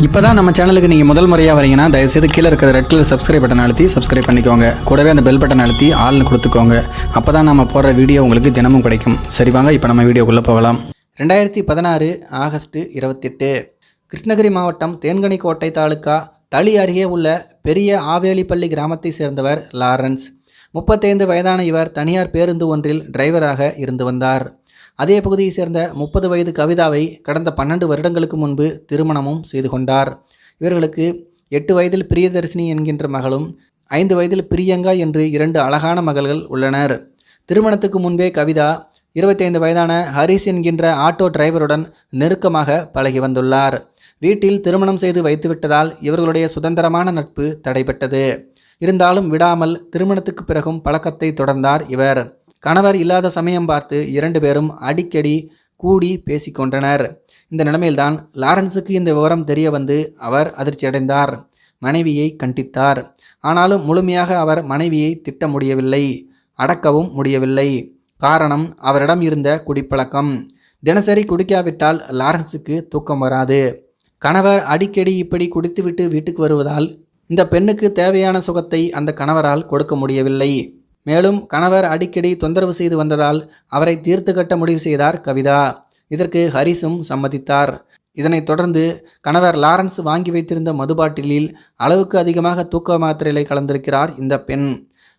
இப்போ தான் நம்ம சேனலுக்கு நீங்கள் முதல் முறையாக வரீங்கன்னா தயவுசெய்து கீழே இருக்கிற ரெட் கலர் சப்ஸ்கிரைப் பட்டன் அழுத்தி சப்ஸ்கிரைப் பண்ணிக்கோங்க. கூடவே அந்த பெல் பட்டன் அழுத்தி ஆள்னு கொடுத்துக்கோங்க. அப்போ தான் நம்ம போடுற வீடியோ உங்களுக்கு தினமும் கிடைக்கும். சரி வாங்க இப்போ நம்ம வீடியோக்குள்ளே போகலாம். 2016 ஆகஸ்ட் 28 கிருஷ்ணகிரி மாவட்டம் தேன்கனிக்கோட்டை தாலுக்கா தளி அருகே உள்ள பெரிய ஆவேலிப்பள்ளி கிராமத்தை சேர்ந்தவர் லாரன்ஸ். 35 வயதான இவர் தனியார் பேருந்து ஒன்றில் டிரைவராக இருந்து வந்தார். அதே பகுதியை சேர்ந்த 30 வயது கவிதாவை கடந்த 12 வருடங்களுக்கு முன்பு திருமணமும் செய்து கொண்டார். இவர்களுக்கு 8 வயதில் பிரியதர்ஷினி என்கின்ற மகளும் 5 வயதில் பிரியங்கா என்று 2 அழகான மகள்கள் உள்ளனர். திருமணத்துக்கு முன்பே கவிதா 25 வயதான ஹரிஸ் என்கின்ற ஆட்டோ டிரைவருடன் நெருக்கமாக பழகி வந்துள்ளார். வீட்டில் திருமணம் செய்து வைத்துவிட்டதால் இவர்களுடைய சுதந்திரமான நட்பு தடைபட்டது. இருந்தாலும் விடாமல் திருமணத்துக்கு பிறகும் பழக்கத்தை தொடர்ந்தார் இவர். கணவர் இல்லாத சமயம் பார்த்து 2 பேரும் அடிக்கடி கூடி பேசிக்கொண்டனர். இந்த நிலைமையில்தான் லாரன்ஸுக்கு இந்த விவரம் தெரிய வந்து அவர் அதிர்ச்சியடைந்தார். மனைவியை கண்டித்தார். ஆனாலும் முழுமையாக அவர் மனைவியை திட்ட முடியவில்லை, அடக்கவும் முடியவில்லை. காரணம் அவரிடம் இருந்த குடிப்பழக்கம். தினசரி குடிக்காவிட்டால் லாரன்ஸுக்கு தூக்கம் வராது. கணவர் அடிக்கடி இப்படி குடித்துவிட்டு வீட்டுக்கு வருவதால் இந்த பெண்ணுக்கு தேவையான சுகத்தை அந்த கணவரால் கொடுக்க முடியவில்லை. மேலும் கணவர் அடிக்கடி தொந்தரவு செய்து வந்ததால் அவரை தீர்த்து கட்ட முடிவு செய்தார் கவிதா. இதற்கு ஹரிஸும் சம்மதித்தார். இதனைத் தொடர்ந்து கணவர் லாரன்ஸ் வாங்கி வைத்திருந்த மதுபாட்டிலில் அளவுக்கு அதிகமாக தூக்க மாத்திரைகளை கலந்திருக்கிறார் இந்த பெண்.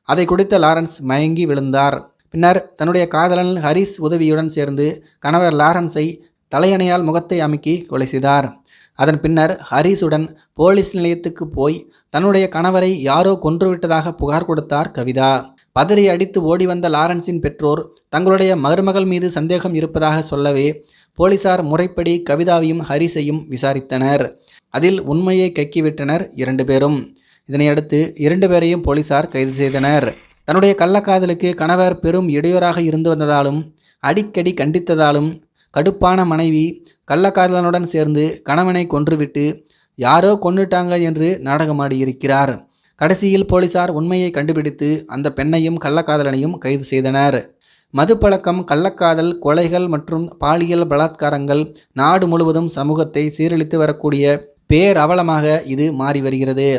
அதை குடித்த லாரன்ஸ் மயங்கி விழுந்தார். பின்னர் தன்னுடைய காதலன் ஹரிஸ் உதவியுடன் சேர்ந்து கணவர் லாரன்ஸை தலையணையால் முகத்தை அமுக்கி கொலை செய்தார். அதன் பின்னர் ஹரிஸுடன் போலீஸ் நிலையத்துக்கு போய் தன்னுடைய கணவரை யாரோ கொன்றுவிட்டதாக புகார் கொடுத்தார் கவிதா. பதறி அடித்து ஓடி வந்த லாரன்ஸின் பெற்றோர் தங்களுடைய மருமகள் மீது சந்தேகம் இருப்பதாக சொல்லவே போலீசார் முறைப்படி கவிதாவையும் ஹரிஸையும் விசாரித்தனர். அதில் உண்மையை கக்கிவிட்டனர் 2 பேரும். இதனையடுத்து 2 பேரையும் போலீசார் கைது செய்தனர். தன்னுடைய கள்ளக்காதலுக்கு கணவர் பெரும் இடையூறாக இருந்து வந்ததாலும் அடிக்கடி கண்டித்ததாலும் கடுப்பான மனைவி கள்ளக்காதலனுடன் சேர்ந்து கணவனை கொன்றுவிட்டு யாரோ கொன்னுட்டாங்க என்று நாடகமாடியிருக்கிறார். கடைசியில் போலீசார் உண்மையை கண்டுபிடித்து அந்த பெண்ணையும் கள்ளக்காதலனையும் கைது செய்தனர். மதுப்பழக்கம், கள்ளக்காதல், கொலைகள் மற்றும் பாலியல் பலாத்காரங்கள் நாடு முழுவதும் சமூகத்தை சீரழித்து வரக்கூடிய பேரவலமாக இது மாறி வருகிறது.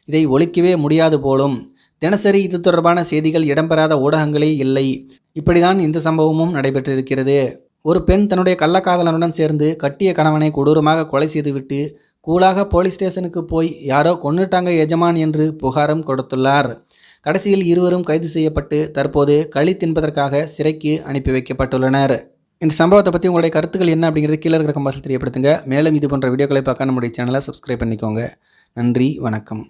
இதை ஒழிக்கவே முடியாது போலும். தினசரி இது தொடர்பான செய்திகள் இடம்பெறாத ஊடகங்களே இல்லை. இப்படிதான் இந்த சம்பவமும் நடைபெற்றிருக்கிறது. ஒரு பெண் தன்னுடைய கள்ளக்காதலனுடன் சேர்ந்து கட்டிய கணவனை கொடூரமாக கொலை செய்துவிட்டு கூலாக போலீஸ் ஸ்டேஷனுக்கு போய் யாரோ கொன்னுட்டாங்க எஜமான் என்று புகாரும் கொடுத்துள்ளார். கடைசியில் இருவரும் கைது செய்யப்பட்டு தற்போது களி தின்பதற்காக சிறைக்கு அனுப்பி வைக்கப்பட்டுள்ளனர். இந்த சம்பவத்தை பற்றி உங்களுடைய கருத்துக்கள் என்ன அப்படிங்கிறது கீழே இருக்கிற கம்பாஸில் தெரியப்படுத்துங்க. மேலும் இது போன்ற வீடியோக்களை பார்க்க நம்முடைய சேனலை சப்ஸ்கிரைப் பண்ணிக்கோங்க. நன்றி, வணக்கம்.